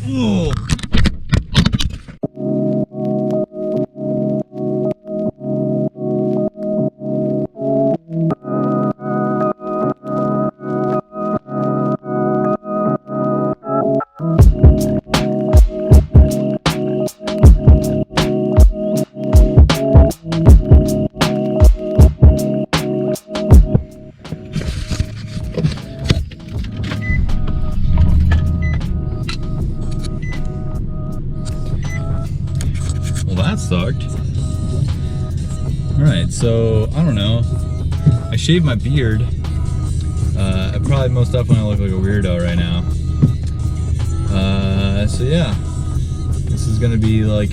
Oh. That sucked. Alright, so I don't know. I shaved my beard. I probably most definitely look like a weirdo right now. So yeah. This is gonna be like,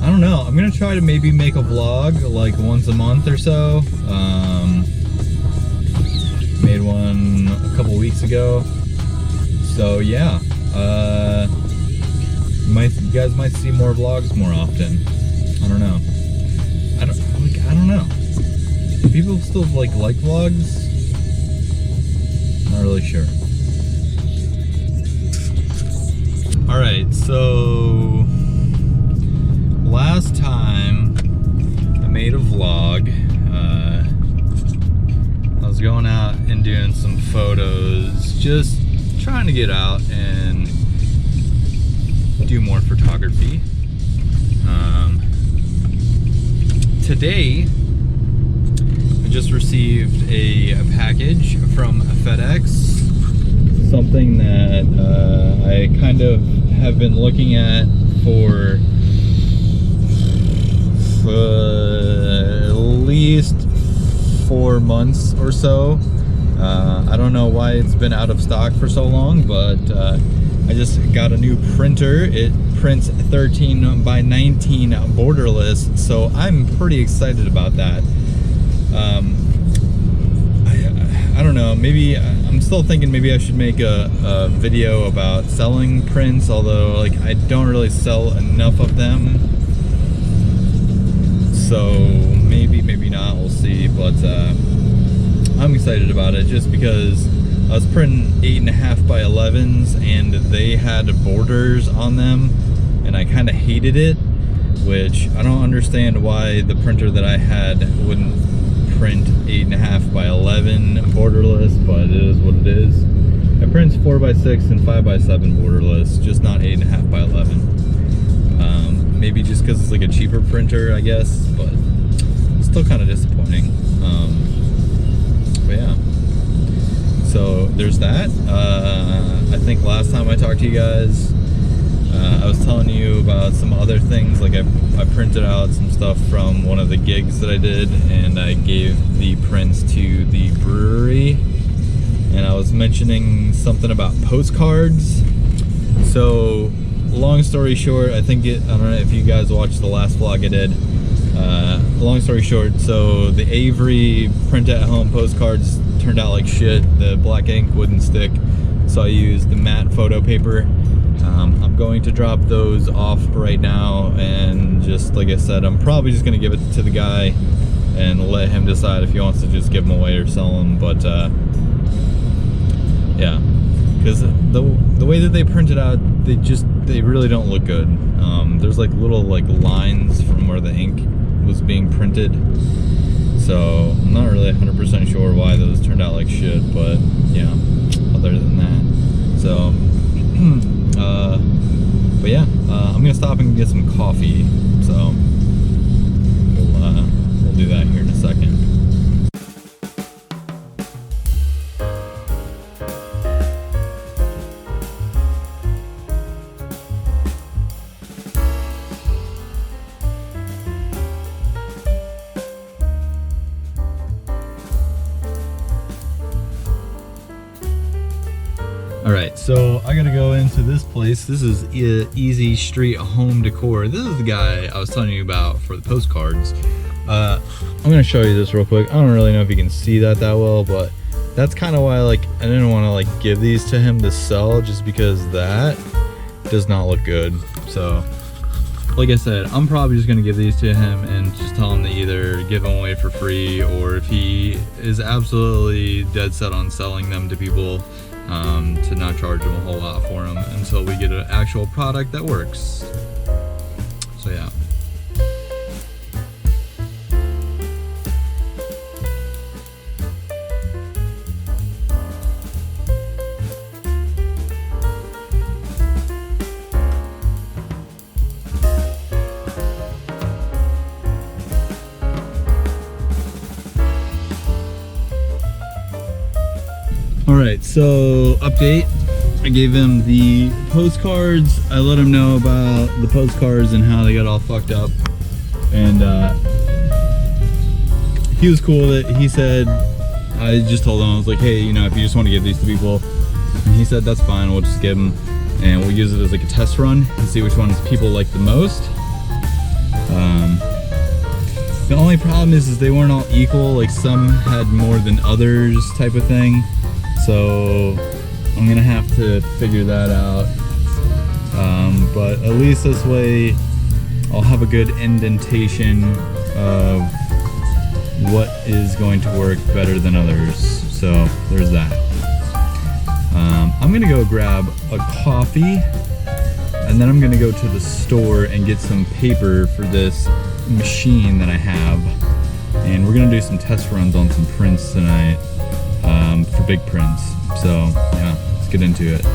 I don't know. I'm gonna try to maybe make a vlog like once a month or so. Made one a couple weeks ago. So yeah. You guys might see more vlogs more often. I don't know. I don't know. Do people still like vlogs? Not really sure. All right, so last time I made a vlog. I was going out and doing some photos, just trying to get out and do more photography. Today I just received a package from FedEx, something that I kind of have been looking at for at least 4 months or so. I don't know why it's been out of stock for so long, but I just got a new printer. It prints 13 by 19 borderless, so I'm pretty excited about that. I don't know, maybe I'm still thinking maybe I should make a video about selling prints, although like I don't really sell enough of them, so maybe not, we'll see. But I'm excited about it just because I was printing 8.5 by 11s and they had borders on them, and I kind of hated it, which I don't understand why the printer that I had wouldn't print 8.5 by 11 borderless, but it is what it is. It prints 4 by 6 and 5 by 7 borderless, just not 8.5 by 11. Maybe just because it's like a cheaper printer, I guess, but it's still kind of disappointing. But yeah. So there's that. I think last time I talked to you guys, I was telling you about some other things. Like I printed out some stuff from one of the gigs that I did, and I gave the prints to the brewery. And I was mentioning something about postcards. So long story short, I don't know if you guys watched the last vlog I did. Long story short, so the Avery print at home postcards turned out like shit. The black ink wouldn't stick, so I used the matte photo paper. I'm going to drop those off right now, and just like I said, I'm probably just gonna give it to the guy and let him decide if he wants to just give them away or sell them. But yeah, because the way that they print it out, they really don't look good. There's like little like lines from where the ink was being printed, so I'm not really 100% sure why those turned out like shit. But yeah, other than that, so but yeah, I'm gonna stop and get some coffee, so we'll do that here in a second. Alright, so I gotta go into this place. This is Easy Street Home Decor. This is the guy I was telling you about for the postcards. I'm gonna show you this real quick. I don't really know if you can see that well, but that's kind of why like I didn't want to like give these to him to sell, just because that does not look good. So like I said, I'm probably just gonna give these to him and just tell him to either give them away for free, or if he is absolutely dead set on selling them to people, to not charge them a whole lot for them until we get an actual product that works. So yeah. Alright, so update. I gave him the postcards. I let him know about the postcards and how they got all fucked up. And he was cool with it. He said, I just told him, I was like, hey, you know, if you just want to give these to people. And he said, that's fine, we'll just give them. And we'll use it as like a test run and see which ones people like the most. The only problem is they weren't all equal. Like some had more than others type of thing. So I'm gonna have to figure that out. But at least this way I'll have a good indentation of what is going to work better than others. So there's that. I'm gonna go grab a coffee and then I'm gonna go to the store and get some paper for this machine that I have. And we're gonna do some test runs on some prints tonight. For big prints. So yeah, let's get into it.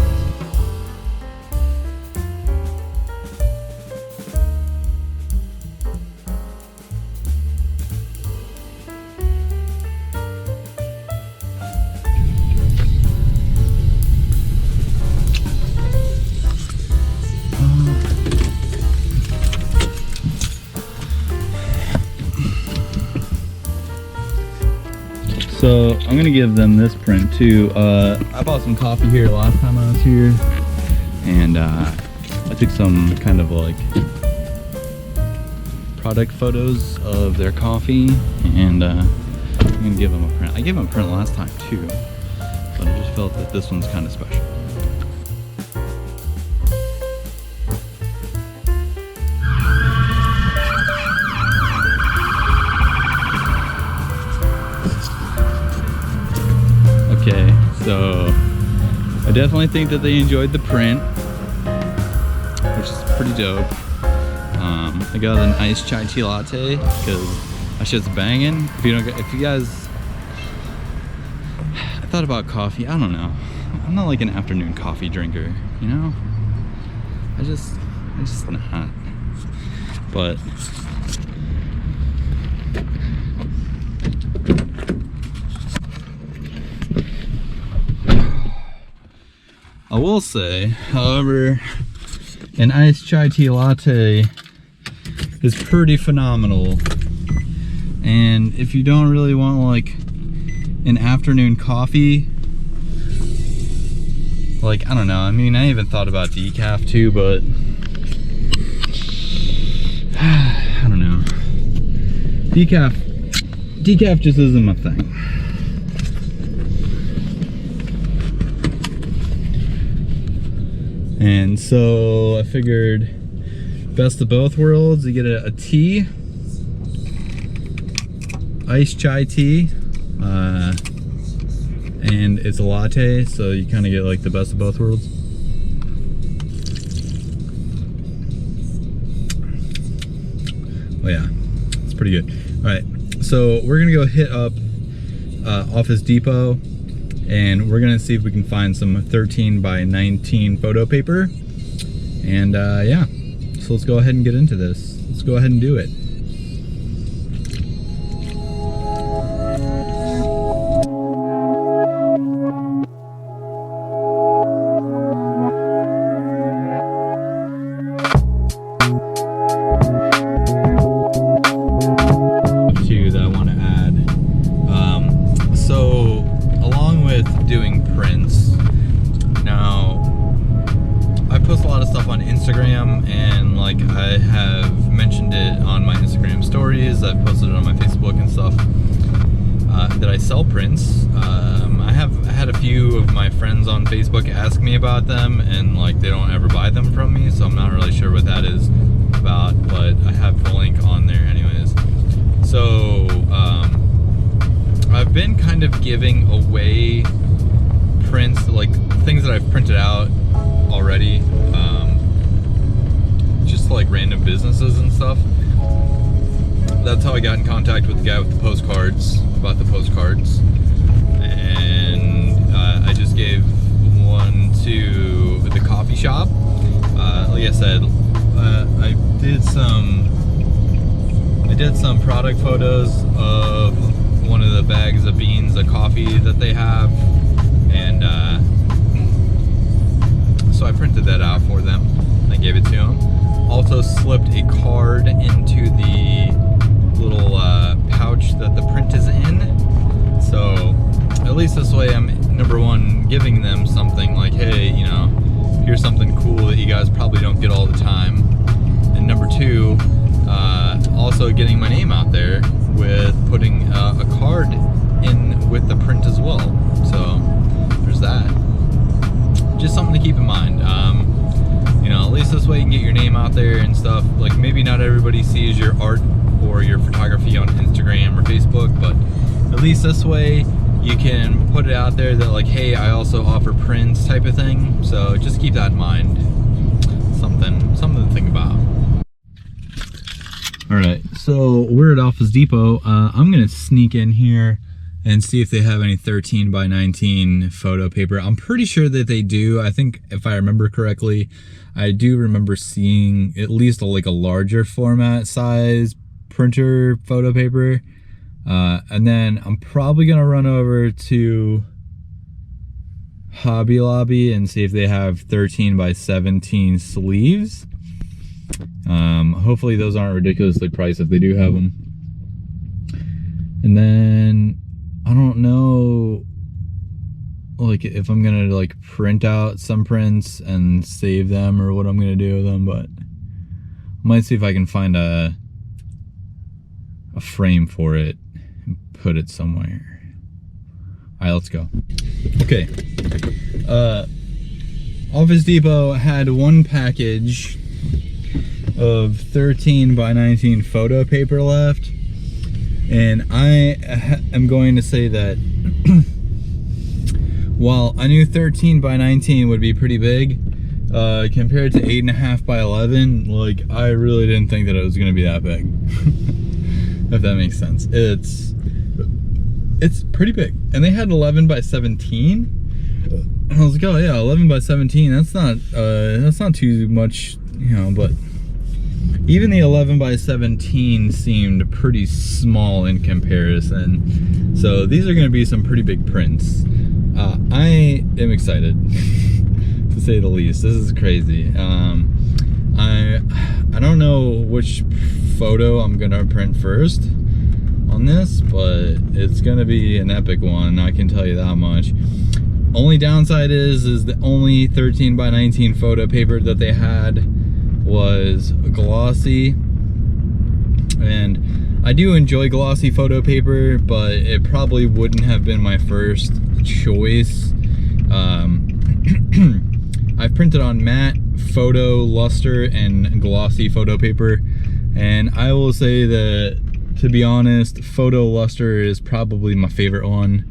So I'm gonna give them this print too. I bought some coffee here last time I was here, and I took some kind of like product photos of their coffee, and I'm gonna give them a print. I gave them a print last time too, but I just felt that this one's kind of special. Okay, so I definitely think that they enjoyed the print, which is pretty dope. I got an iced chai tea latte because that shit's banging. If you guys, I thought about coffee. I don't know. I'm not like an afternoon coffee drinker, you know. I just not. But I will say, however, an iced chai tea latte is pretty phenomenal. And if you don't really want like an afternoon coffee, like, I don't know, I mean, I even thought about decaf too, but I don't know. Decaf just isn't my thing. And so I figured best of both worlds. You get a tea, iced chai tea, and it's a latte, so you kind of get like the best of both worlds. Oh yeah, it's pretty good. All right, so we're gonna go hit up Office Depot, and we're gonna see if we can find some 13 by 19 photo paper. And yeah, so let's go ahead and get into this. Let's go ahead and do it. That I want to add. So along with doing prints, now I post a lot of stuff on Instagram, and like I have mentioned it on my Instagram stories, I've posted it on my Facebook and stuff, that I sell prints. I have had a few of my friends on Facebook ask me about them, and like they don't ever buy them from me, so I'm not really sure what that is about, but I have the link on there anyways. So I've been kind of giving away prints, like things that I've printed out already, just like random businesses and stuff. That's how I got in contact with the guy with the postcards, about the postcards. And I just gave one to the coffee shop. Like I said, I did some product photos of one of the bags of beans of coffee that they have, and so I printed that out for them. I gave it to them. Also slipped a card into the little pouch that the print is in. So at least this way I'm, number one, giving them something like, hey, you know, here's something cool that you guys probably don't get all the time. And number two, also getting my name out there with putting a card in with the print as well. So there's that. Just something to keep in mind. You know, at least this way you can get your name out there and stuff. Like, maybe not everybody sees your art or your photography on Instagram or Facebook, but at least this way you can put it out there that, like, hey, I also offer prints type of thing. So just keep that in mind. Something to think about. All right, so we're at Office Depot. I'm gonna sneak in here and see if they have any 13 by 19 photo paper. I'm pretty sure that they do. I think if I remember correctly, I do remember seeing at least like a larger format size printer photo paper. And then I'm probably gonna run over to Hobby Lobby and see if they have 13 by 17 sleeves. Hopefully those aren't ridiculously priced if they do have them. And then I don't know, like, if I'm gonna like print out some prints and save them or what I'm gonna do with them, but I might see if I can find a frame for it and put it somewhere. All right, let's go. Okay. Office Depot had one package of 13 by 19 photo paper left, and I am going to say that while I knew 13 by 19 would be pretty big, compared to 8.5 by 11, like, I really didn't think that it was going to be that big. If that makes sense. It's pretty big. And they had 11 by 17, and I was like, oh yeah, 11 by 17, that's not too much, you know. But even the 11 by 17 seemed pretty small in comparison. So these are going to be some pretty big prints. I am excited, to say the least. This is crazy. I don't know which photo I'm going to print first on this, but it's going to be an epic one, I can tell you that much. Only downside is the only 13 by 19 photo paper that they had was glossy, and I do enjoy glossy photo paper, but it probably wouldn't have been my first choice. I've printed on matte, photo, luster, and glossy photo paper, and I will say that, to be honest, photo luster is probably my favorite one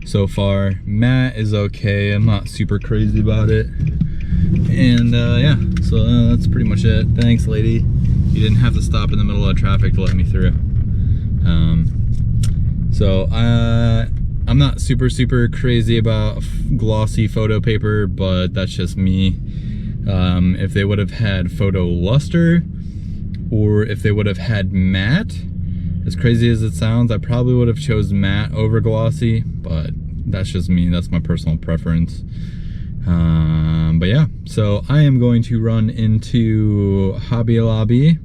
so far. Matte is okay, I'm not super crazy about it. And yeah, so that's pretty much it. Thanks, lady. You didn't have to stop in the middle of traffic to let me through. So I'm not super crazy about glossy photo paper, but that's just me. If they would have had photo luster, or if they would have had matte, as crazy as it sounds, I probably would have chosen matte over glossy, but that's just me. That's my personal preference. But yeah, so I am going to run into Hobby Lobby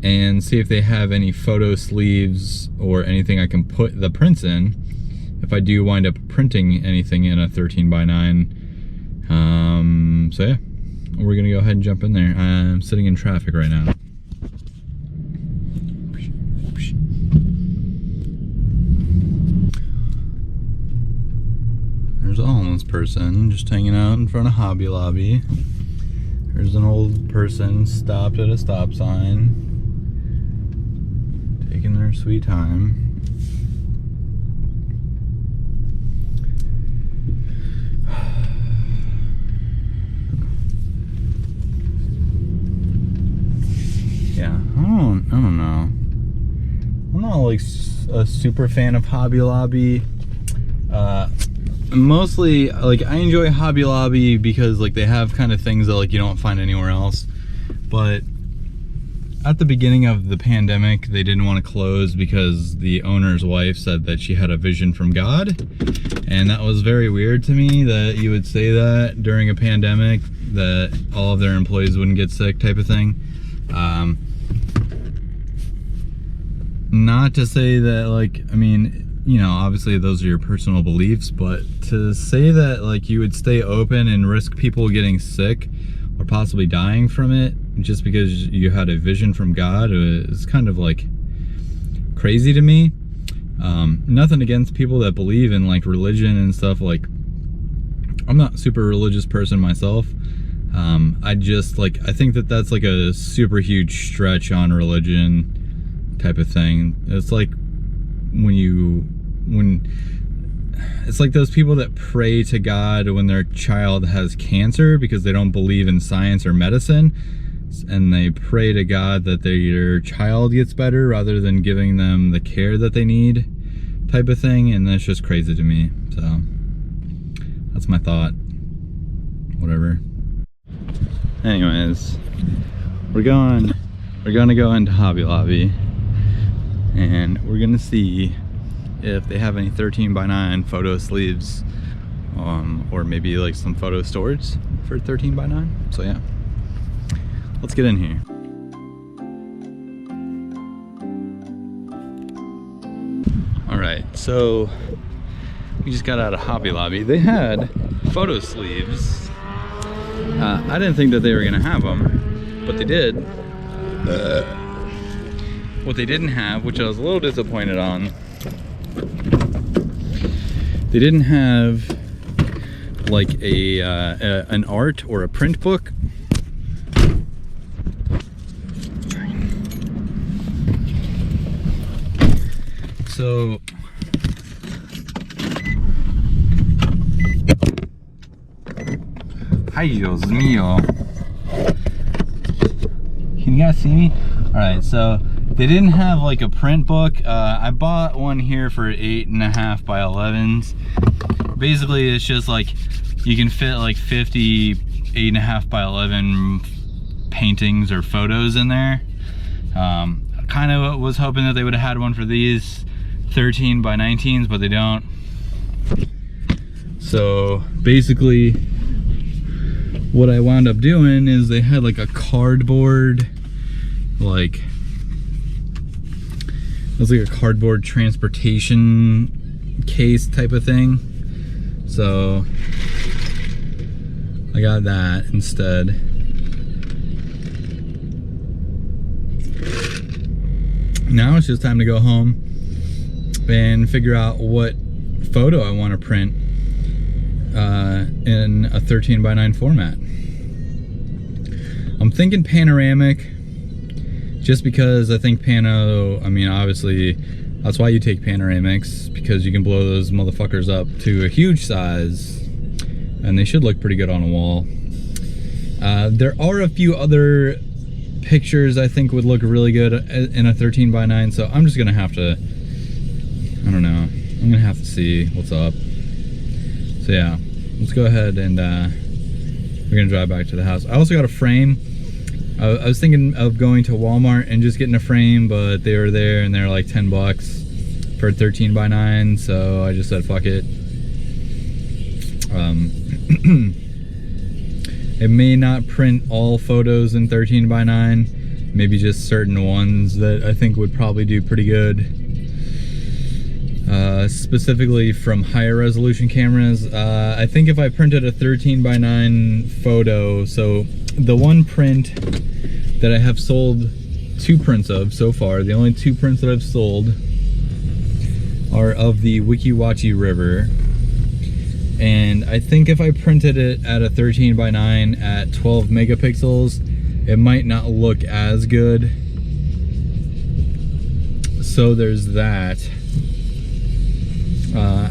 and see if they have any photo sleeves or anything I can put the prints in if I do wind up printing anything in a 13 by 9. So yeah, we're gonna go ahead and jump in there. I'm sitting in traffic right now. There's a homeless person just hanging out in front of Hobby Lobby. There's an old person stopped at a stop sign, taking their sweet time. like a super fan of Hobby Lobby. Mostly, like, I enjoy Hobby Lobby because like they have kind of things that like you don't find anywhere else. But at the beginning of the pandemic, they didn't want to close because the owner's wife said that she had a vision from God. And that was very weird to me that you would say that during a pandemic, that all of their employees wouldn't get sick type of thing. Not to say that, like, I mean, you know, obviously those are your personal beliefs, but to say that like you would stay open and risk people getting sick or possibly dying from it just because you had a vision from God is kind of like crazy to me. Nothing against people that believe in like religion and stuff. Like, I'm not a super religious person myself. I just like, I think that that's like a super huge stretch on religion type of thing. It's like it's like those people that pray to God when their child has cancer because they don't believe in science or medicine, and they pray to God that their child gets better rather than giving them the care that they need type of thing. And that's just crazy to me. So that's my thought. Whatever. Anyways, we're gonna go into Hobby Lobby and we're gonna see if they have any 13x9 photo sleeves, or maybe like some photo storage for 13x9. So yeah, let's get in here. All right, so we just got out of Hobby Lobby. They had photo sleeves. I didn't think that they were gonna have them, but they did. What they didn't have, which I was a little disappointed on, they didn't have like an art or a print book. So ay Dios mío, can you guys see me? All right, so they didn't have like a print book. I bought one here for 8.5 by 11s. Basically, it's just like you can fit like 50 8.5 by 11 paintings or photos in there. Kind of was hoping that they would have had one for these 13 by 19s, but they don't. So basically, what I wound up doing is they had like a cardboard, like, it was like a cardboard transportation case type of thing. So I got that instead. Now it's just time to go home and figure out what photo I want to print in a 13x9 format. I'm thinking panoramic, just because I think I mean, obviously that's why you take panoramics, because you can blow those motherfuckers up to a huge size and they should look pretty good on a wall. There are a few other pictures I think would look really good in a 13x9, so I'm just gonna have to, I don't know, I'm gonna have to see what's up. So yeah, let's go ahead and we're gonna drive back to the house. I also got a frame. I was thinking of going to Walmart and just getting a frame, but they were there and they're like 10 bucks for a 13x9, so I just said fuck it. It may not print all photos in 13x9, maybe just certain ones that I think would probably do pretty good. Specifically from higher resolution cameras. I think if I printed a 13x9 photo, so the one print that I have sold 2 prints of so far, the only 2 prints that I've sold are of the Weeki Wachee River. And I think if I printed it at a 13x9 at 12 megapixels, it might not look as good. So there's that.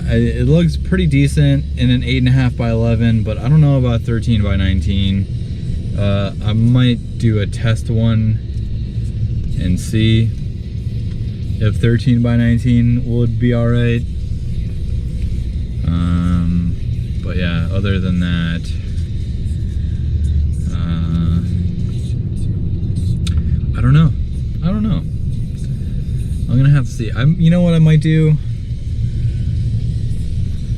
It looks pretty decent in an 8.5 by 11, but I don't know about 13 by 19. I might do a test one and see. if 13 by 19 would be all right. But yeah, other than that, I don't know. I'm gonna have to see. You know what I might do?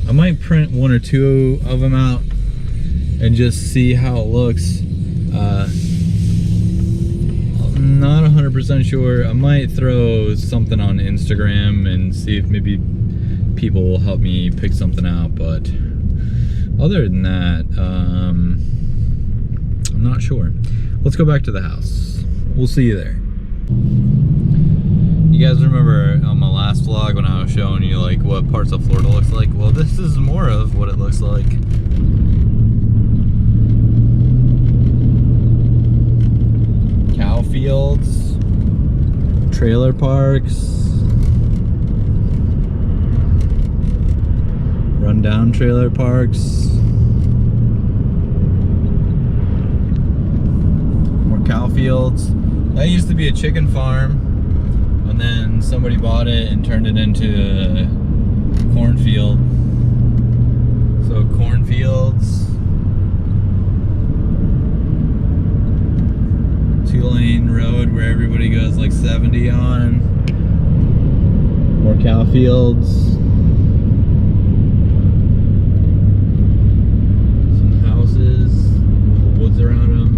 I might print one or two of them out and just see how it looks. I'm not 100% sure. I might throw something on Instagram and see if maybe people will help me pick something out, but other than that, I'm not sure. Let's go back to the house. We'll see you there. You guys remember on my last vlog when I was showing you like what parts of Florida looks like? Well, this is more of what it looks like. Cow fields, trailer parks, rundown trailer parks, more cow fields. That used to be a chicken farm, and then somebody bought it and turned it into a cornfield. So cornfields, 2-lane road where everybody goes like 70 on, more cow fields, some houses, woods around them,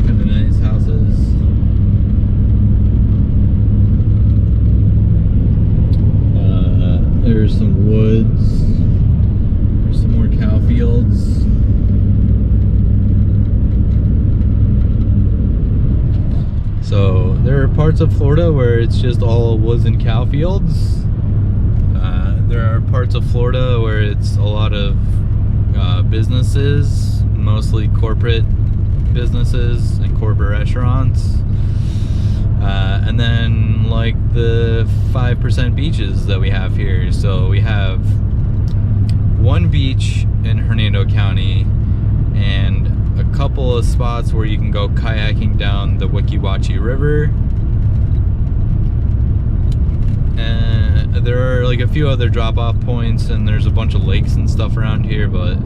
kind of nice houses. There's some woods. There's some more cow fields. So there are parts of Florida where it's just all woods and cow fields. There are parts of Florida where it's a lot of businesses, mostly corporate businesses and corporate restaurants. And then like the 5% beaches that we have here. So we have one beach in Hernando County and a couple of spots where you can go kayaking down the Weeki Wachee River. And there are like a few other drop-off points, and there's a bunch of lakes and stuff around here, but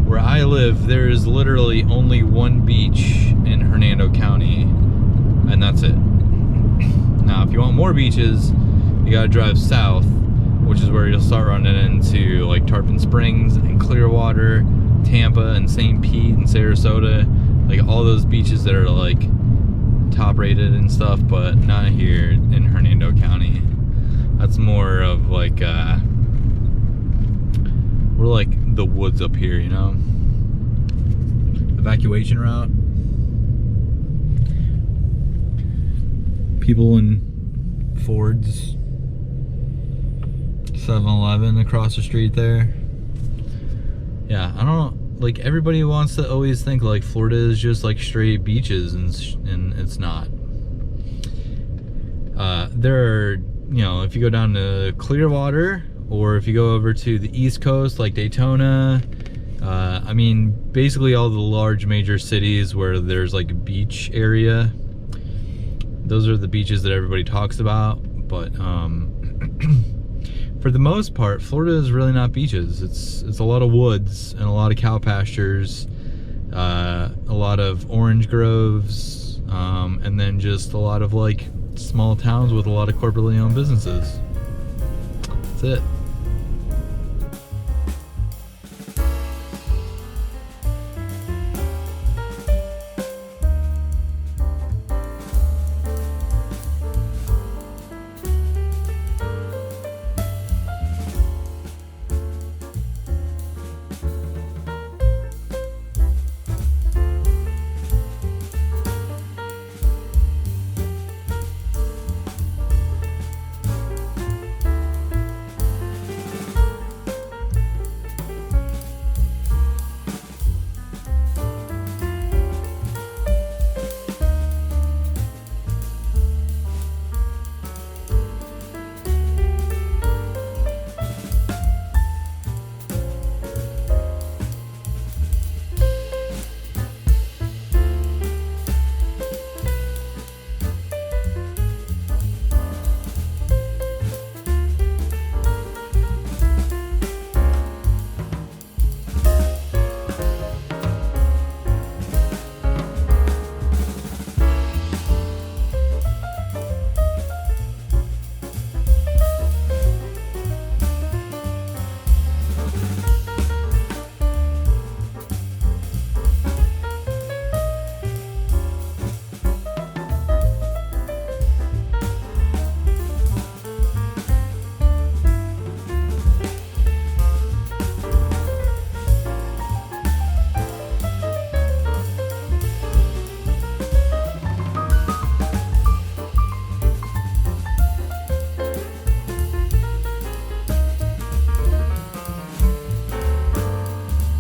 where I live, there is literally only one beach in Hernando County, and that's it. Now, if you want more beaches, you gotta drive south, which is where you'll start running into like Tarpon Springs and Clearwater, Tampa and St. Pete and Sarasota, like all those beaches that are like top rated and stuff, but not here in Hernando County. That's more of like we're like the woods up here, you know. Evacuation route. People in Fords, 7-Eleven across the street there. Yeah, I don't like, everybody wants to always think like Florida is just like straight beaches, and it's not. There are, you know, if you go down to Clearwater, or if you go over to the East Coast like Daytona, I mean basically all the large major cities where there's like a beach area, those are the beaches that everybody talks about. But for the most part, Florida is really not beaches. It's a lot of woods and a lot of cow pastures, a lot of orange groves, and then just a lot of like small towns with a lot of corporately owned businesses. That's it.